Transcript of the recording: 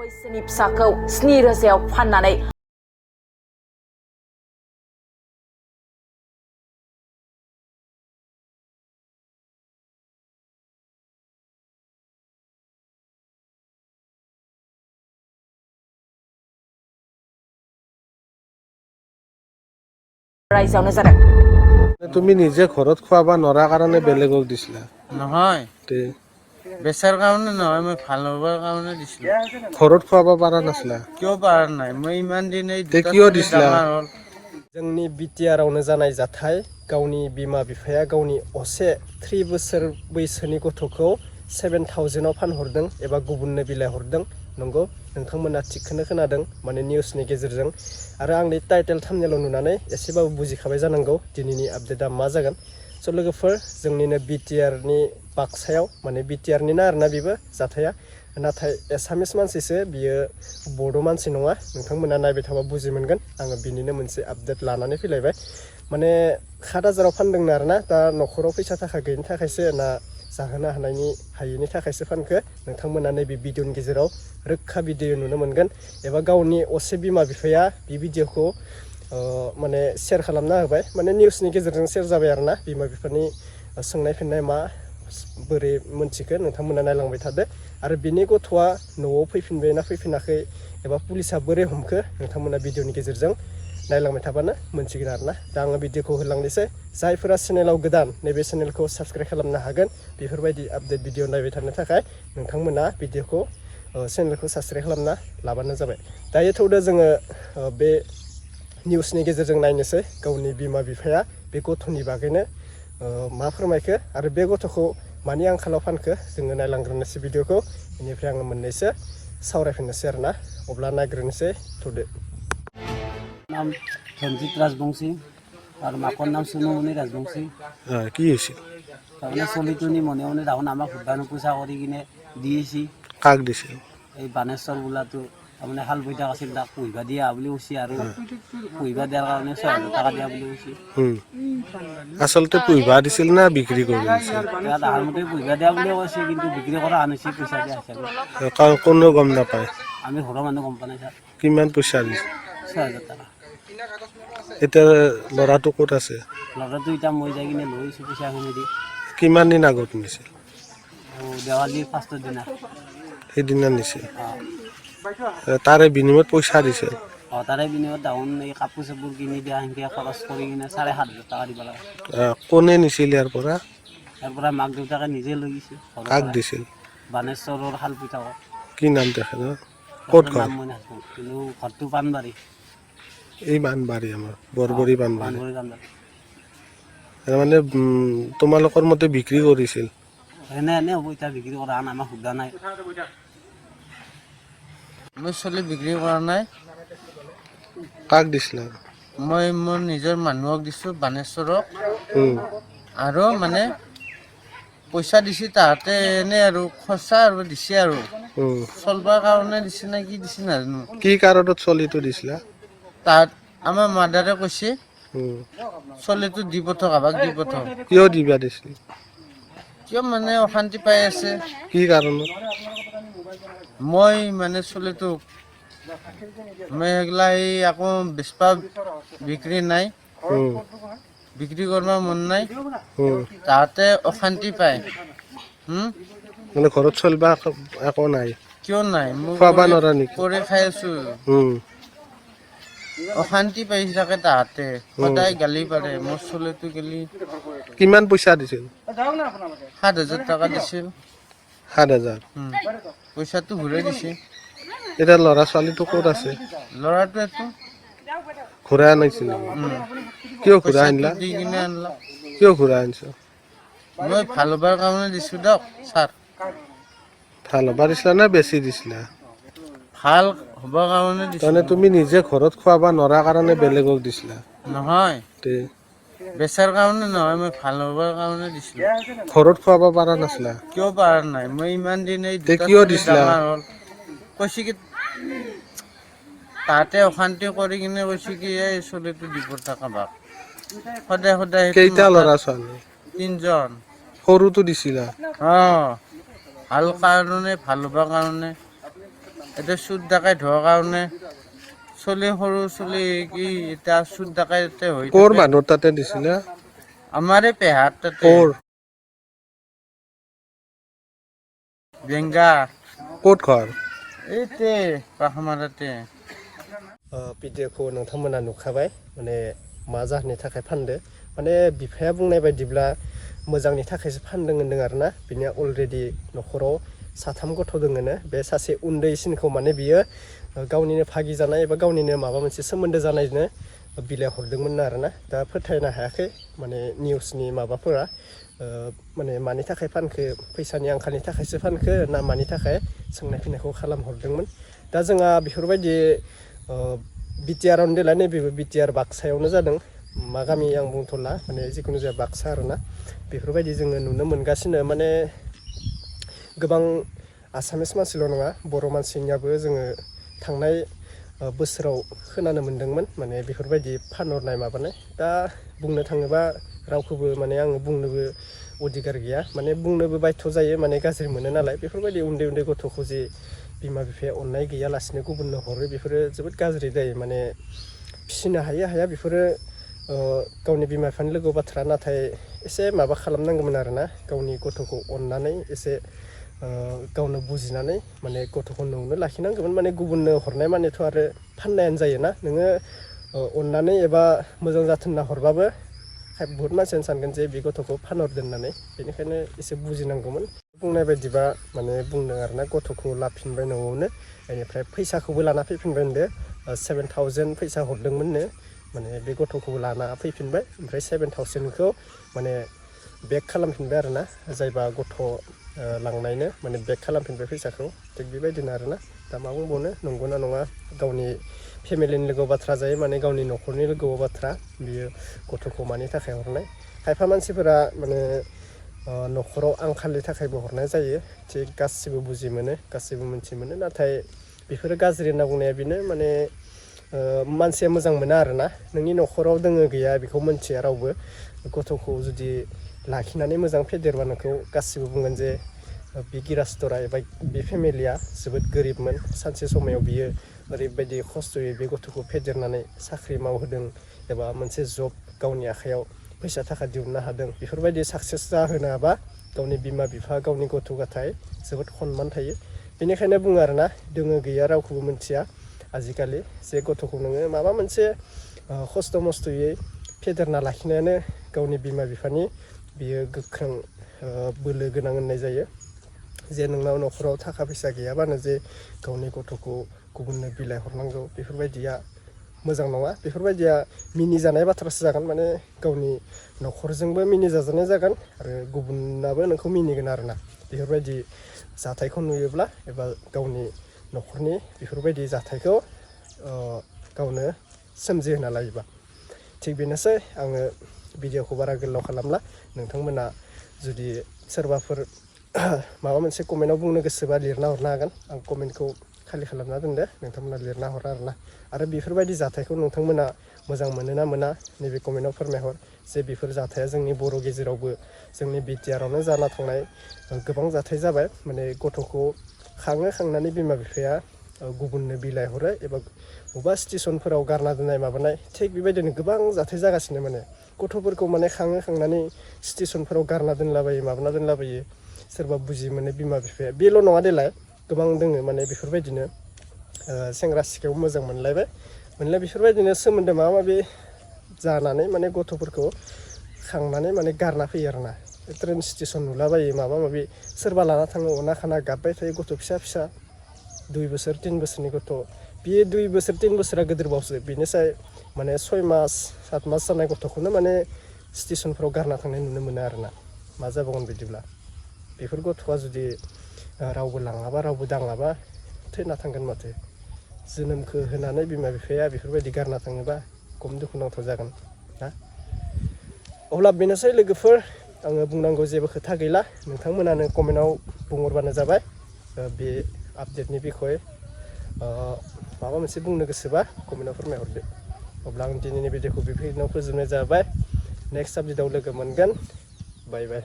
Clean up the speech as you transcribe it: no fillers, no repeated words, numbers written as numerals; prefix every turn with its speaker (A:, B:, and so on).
A: बैसोनि फिसाखौ 7,000 फाननानै रायजावनो जादों।
B: তুমি নিজে ঘৰত খোৱাব নোৱাৰা কাৰণে বেলেগক দিছিলা
C: নহয়
B: তে
C: বেচাৰ কাৰণে নহয় মই ভাল হ'বৰ কাৰণে দিছিলোঁ
B: ঘৰত খোৱাব পাৰা নাছিলা
C: কিয় পাৰা নাই মই ইমান দিন এই
B: তে
C: দুটা
B: কিয়
C: ছোৱালী
B: দিছিলা?
C: ডাঙৰ হ'ল
D: जोंनि बिटिआरआवनो जानाय जाथाय गावनि बिमा बिफाया गावनि असे 3 बोसोर बैसोनि गथ'खौ 7,000आव फानहरदों एबा गुबुननो बिलाइ हरदों नंगौ नोंथांमोना थिगखौनो खोनादों माने निउसनि गेजेरजों आरो आंनि टाइटेल थाम्बनेलाव नुनानै एसेबाबो बुजिखाबाय जानांगौ दिनैनि आपडेटआ मा जागोन स' लोगोफोर जोंनिनो बिटिआरनि बाक्सायाव माने बिटिआरनिनो आरोना बेबो जाथाया नाथाय एसामिस मानसिसो बियो बड' मानसि नङा नोंथांमोना नायबाय थाबा बुजि मोनगोन आङो बिनिनो मोनसे आपडेट लानानै फैलायबाय माने 7,000आव फानदोंनो आरोना दा न'खराव फैसा थाखा गैयिनि थाखायसो ना जाहोनो हायैनि थाखायसो फानखो नोंथांमोना नैबे भिडिअनि गेजेराव रोखा भिडिअ नुनो मोनगोन एबा गावनि असे बिमा बिफाया बे भिडिअखौ माने शेयार खालामना होबाय माने निउसनि गेजेरजों शेयार जाबाय आरोना बिमा बिफानि सोंनाय फिन्नाय मा बोरै मोनथिखो नोंथांमोना नायलांबाय थादो आरो बिनि गथ'आ न'आव फैफिनबाय ना फैफिनाखै एबा पुलिसा बोरै हमखो नोंथांमोना भिडिअनि गेजेरजों नायलांबाय थाबानो मोनथिगोन आरोना दा आङो भिडिअखौ होलांनोसै जायफोरा चेनेलाव गोदान नैबे चेनेलखौ साबस्क्राइब खालामनो हागोन बेफोरबायदि आपडेट भिडिअ नायबाय थानो थाखाय नोंथांमोना भिडिअखौ चेनेलखौ साबस्क्राइब खालामना लाबानो जाबाय दायो थौदो जोङो बे निउसनि गेजेरजों नायनोसै गावनि बिमा बिफाया बे गथ'नि बागैनो मा फोरमायखो आरो बे गथ'खौ मानि आंखालाव फानखो जोङो नायलांग्रोनोसै भिडिअखौ बेनिफ्राय आङो मोननैसो सावरायफिननोसै आरोना अब्ला नायग्रोनोसै थौदो
E: नाम रंजित राजबंशी और माकर नाम सोनुमणि राजबंशी
B: কি হৈছিল
E: তাৰমানে চলিটোনি মনে মনে দেখোন আমাক ভূটান পইচা কৰি কিনে দিয়েছি
B: কাক দিছিল
E: এই বানেশ্বৰ বোলাটো তাৰমানে শাল বৈঠাক আছিল তাক পুহিবা দিয়া বুলি কৈছে আৰু পুহিবা দিয়াৰ কাৰণে 6,000 টকা দিয়া বুলি কৈছে
B: আচলতে পুহিবা দিছিল না বিক্ৰী কৰি দিছিল
E: ইয়াত আহাৰ মতে পুহিবা দিয়া বুলি কৈছে কিন্তু বিক্ৰী কৰা আনিছে পইচা দিয়া হিচাপে
B: কোনো গম নাপায়
E: আমি ঘৰৰ মানুহ গম পোৱা নাই ছাৰ
B: কিমান পইচা দিছিল
E: 6,000 টকা
B: এতিয়া ল'ৰাটো ক'ত আছে
E: ল'ৰাটো এতিয়া মই যাই কিনে লৈ আহিছোঁ পইচাখিনি দি
B: কিমান দিন আগত নিছিল
E: দেৱালীৰ ফাৰ্ষ্টৰ দিনা
B: সেইদিনা নিছিল তাৰে বিনিময়ত পইচা দিছিল
E: তাৰে বিনিময়ত ডাউন এই কাপোৰ চাপোৰ কিনি দিয়া সেনেকৈ খৰচ কৰি কিনে 7,500 টকা দিব লাগে
B: কোনে নিছিল ইয়াৰ পৰা
E: মাক দেউতাকে নিজে লৈ গৈছে
B: কাক দিছিল
E: বানেশ্বৰৰ শাল পিঠাকক
B: কি নাম তেখেতৰ ক'ত ঘৰ
E: নাম মই নাজানো কিন্তু ঘৰটো পাণবাৰী
B: এই বানবাৰী আমাৰ বৰবৰী বানবাৰী
E: পাণবাৰী পাণবাৰী
B: মানে তোমালোকৰ মতে বিক্ৰী কৰিছিল
E: এনে হ'ব এতিয়া বিক্ৰী কৰা আন আমাক সোধা নাই
C: মই ছোৱালী বিক্ৰী কৰা নাই
B: কাক দিছিলা
C: মই মোৰ নিজৰ মানুহক দিছোঁ বানেশ্বৰক আৰু মানে পইচা দিছে তাহাঁতে এনে আৰু খৰচা আৰু দিছে আৰু চলবাৰ কাৰণে দিছে নে কি দিছে নাজানো
B: কি কাৰণত চলিটো দিছিলা
C: তাত আমাৰ মাদাৰে কৈছে ছোৱালীটো দি পঠাওক কাবাক দি পঠাওক
B: কিয় দিবা দিছিল
C: কিয় মানে অশান্তি পাই আছে
B: কি কাৰণত
C: মই মানে ছোৱালীটোক মই সেইগিলা এই আকৌ বেচবা বিক্ৰী নাই বিক্ৰী কৰিব মন নাই তাহাঁতে অশান্তি পায়
B: মানে ঘৰত চলিবা একো নাই
C: কিয় নাই মই
B: খোৱাব নোৱাৰা নেকি
C: কৰি খাই আছো অশান্তি পাই থাকে তাহাঁতে সদায় গালি পাৰে মোৰ ছোৱালীটো গেলি
B: কিমান পইচা দিছিল
C: 7,000 টকা দিছিল
B: 7,000
C: পইচাটো ঘূৰাই দিছে
B: এতিয়া ল'ৰা ছোৱালীটো ক'ত আছে
C: ল'ৰাটোৱেতো
B: ঘূৰাই আনিছিল কিয় ঘূৰাই আনিলা
C: দি কিনে আনলা
B: কিয় ঘূৰাই আনিছ
C: মই ভাল হ'বৰ কাৰণে দিছোঁ দিয়ক ছাৰ
B: ভাল হ'বা দিছিলা নে বেছি দিছিলা
C: ভাল হ'বৰ কাৰণে দিছোঁ
B: তাৰমানে তুমি নিজে ঘৰত খোৱাব নোৱাৰা কাৰণে বেলেগক দিছিলা
C: নহয়
B: তে
C: বেচাৰ কাৰণে নহয় মই ভাল হ'বৰ কাৰণে দিছিলোঁ
B: ঘৰত খোৱাব পাৰা নাছিলা
C: কিয় পাৰা নাই মই ইমান দিন এই
B: তে
C: দুটা
B: কিয়
C: ছোৱালী
B: দিছিলা?
C: ডাঙৰ হ'ল কৈছে কি তাহাঁতে অশান্তি কৰি কিনে কৈছে কি এই ছোৱালীটো দিব থকা বাপ সদায় সদায়
B: কেইটা ল'ৰা ছোৱালী
C: 3জন
B: সৰুটো দিছিলা
C: ভাল কাৰণে ভাল হ'বৰ কাৰণে এতিয়া চুৰ ডাকাইত হোৱাৰ কাৰণে চলি সৰু চলি কি এতিয়া চুৰ ডাকাইতে হৈ
B: ক'ৰ মানুহ তাতে দিছিলে
C: আমাৰে পেহাত তাতে
B: ক'ৰ
C: বেংগা
B: ক'ত ঘৰ
C: এইতে পাহামাৰাতে
D: भिडिअखौ नोंथांमोना नुखाबाय माने मा जाहोननि थाखाय फानदो माने बिफाया बुंनाय बायदिब्ला मोजांनि थाखायसो फानदों होनदों आरोना बिनिया अलरेडि न'खराव साथाम गथ' दोङोनो बे सासे उन्दैसिनखौ माने बियो गावनिनो भागि जानाय एबा गावनिनो माबा मोनसे सोमोन्दो जानायनो बिलाइ हरदोंमोन आरोना दा फोथायनो हायाखै माने निउसनि माबाफोरा माने मानि थाखाय फानखो फैसानि आंखालनि थाखायसो फानखो ना मानि थाखाय सोंनाय फिननायखौ खालामहरदोंमोन दा जोंहा बेफोरबायदि बिटिआरावनो देलाय नैबेबो बिटिआर बाक्सायावनो जादों मा गामि आं बुंथ'ला माने जिखुनु जाया बाक्सा आरोना बेफोरबायदि जोङो नुनो मोनगासिनो माने गोबां आसामिस मानसिल' नङा बर' मानसिनियाबो जोङो थांनाय बोसोराव खोनानो मोन्दोंमोन माने बेफोरबायदि फानहरनाय माबानाय दा बुंनो थाङोबा रावखौबो माने आङो बुंनोबो अधिकार गैया माने बुंनोबो बाध्य जायो माने गाज्रि मोनो नालाय बेफोरबायदि उन्दै उन्दै गथ'खौ जे बिमा बिफाया अननाय गैयालासिनो गुबुननो हरो बेफोरो जोबोद गाज्रि जायो माने फिसिनो हाया बेफोरो गावनि बिमा बिफानि लोगो बाथ्रा नाथाय एसे माबा खालामनांगौमोन आरोना गावनि गथ'खौ अननानै एसे गावनो बुजिनानै माने गथ'खौ न'आवनो लाखिनांगौमोन माने गुबुननो हरनाय मानेथ' आरो फाननायानो जायोना नोङो अननानै एबा मोजां जाथों होनना हरबाबो बहुत मानसियानो सानगोन जे बे गथ'खौ फानहरदों होननानै बेनिखायनो एसे बुजिनांगौमोन बुंनाय बायदिबा माने बुंदों आरोना गथ'खौ लाफिनबाय न'आवनो बेनिफ्राय फैसाखौबो लाना फैफिनबाय होनदो 7,000 फैसा हरदोंमोननो माने बे गथ'खौ लाना फैफिनबाय ओमफ्राय 7,000खौ माने बेक खालामफिनबाय आरोना जायबा गथ' लांनायनो माने बेक खालामफिनबाय फैसाखौ थिग बेबायदिनो आरोना दा मा बुंबावनो नंगौना नङा गावनि फेमिलिनि लोगोआव बाथ्रा जायो माने गावनि न'खरनि लोगोआव बाथ्रा बियो गथ'खौ मानि थाखाय हरनाय खायफा मानसिफोरा माने न'खराव आंखालनि थाखायबो हरनाय जायो थिग गासिबो बुजि मोनो गासिबो मोनथि मोनो नाथाय बेफोरो गाज्रि होनना बुंनाया बेनो माने मानसिया मोजां मोना आरोना नोंनि न'खराव दोङो गैया बेखौ मोनथिया रावबो गथ'खौ जुदि लाखिनानै मोजां फेदेरबा नोंखौ गासिबो बुंगोन जे बे गिरास्तरा एबा बे फेमिलिया जोबोद गोरिबमोन सानसे समायाव बियो ओरैबायदि खस्थ'यै बे गथ'खौ फेदेरनानै साख्रि मावहोदों एबा मोनसे जब गावनि आखायाव फैसा थाखा दिहुननो हादों बेफोरबायदि साक्सेस जाहोनो हाबा गावनि बिमा बिफा गावनि गथ' गथाय जोबोद सनमान थायो बेनिखायनो बुङो आरोना दोङो गैया रावखौबो मोनथिया आजिखालि जे गथ'खौ नोङो माबा मोनसे खस्थ' मस्थ'यै फेदेरना लाखिनायानो गावनि बिमा बिफानि बियो गोख्रों बोलो गोनां होननाय जायो जे नोंनाव न'खराव थाखा फैसा गैयाबानो जे गावनि गथ'खौ गुबुननो बिलाइ हरनांगौ बेफोरबायदिया मोजां नङा बेफोरबायदिया मिनिजानाय बाथ्रासो जागोन माने गावनि न'खरजोंबो मिनिजाजानाय जागोन आरो गुबुनाबो नोंखौ मिनिगोन आरोना बेफोरबायदि जाथायखौ नुयोब्ला एबा गावनि न'खरनि बेफोरबायदि जाथायखौ गावनो सोमजिहोना लायोबा थिग बेनोसै आङो भिडिअखौ बारा गोलाव खालामला नोंथांमोना जुदि सोरबाफोर माबा मोनसे कमेन्टआव बुंनो गोसोबा लिरना हरनो हागोन आं कमेन्टखौ खालि खालामना दोनदो नोंथांमोना लिरना हर आरोना आरो बेफोरबायदि जाथायखौ नोंथांमोना मोजां मोनो ना मोना नैबे कमेन्टआव फोरमायहर जे बेफोर जाथाया जोंनि बर' गेजेरावबो जोंनि बिटिआरावनो जाना थांनाय गोबां जाथाय जाबाय माने गथ'खौ खांनानै बिमा बिफाया गुबुननो बिलाइ हरो एबा बबेबा स्टेसनफोराव गारना दोननाय माबानाय थिग बेबायदिनो गोबां जाथाय जागासिनो माने गथ'फोरखौ माने खांनानै स्टेसनफोराव गारना दोनलाबायो माबाना दोनलाबायो सोरबा बुजि मोनो बिमा बिफाया बेल' नङा देलाय गोबां दोङो माने बेफोरबायदिनो सेंग्रा सिख्लायाव मोजां मोनलायबाय बेफोरबायदिनो सोमोन्दो माबा माबि जानानै माने गथ'फोरखौ खांनानै माने गारना फैयो आरोना ट्रेन स्टेसन नुलाबायो माबा माबि सोरबा लाना थाङो अना खाना गाबबाय थायो गथ' फिसा 2 बोसोर 3 बोसोरनि गथ' बियो 2 बोसोर 3 बोसोरा गिदिरबावसो बिनिसाय माने 6 मास 7 मास जानाय गथ'खौनो माने स्टेसनफ्राव गारना थांनाय नुनो मोनो आरोना मा जाबावगोन बिदिब्ला बेफोर गथ'आ जुदि रावबो लाङाबा रावबो दाङाबा थैना थांगोन माथो जोनोमखौ होनानै बिमा बिफाया बेफोरबायदि गारना थाङोबा खम दुखुनांथाव जागोन ना अब्ला बेनोसै लोगोफोर आङो बुंनांगौ जेबो खोथा गैला नोंथांमोनानो कमेन्टआव बुंहरबानो जाबाय बे आपडेटनि बिखय माबा मोनसे बुंनो गोसोबा कमेन्टआव फोरमायहरदो अब्ला आं दिनैनि भिडिअखौ बेबायदिनो फोजोबनाय जाबाय नेक्स्ट आपडेटआव लोगो मोनगोन बाय बाय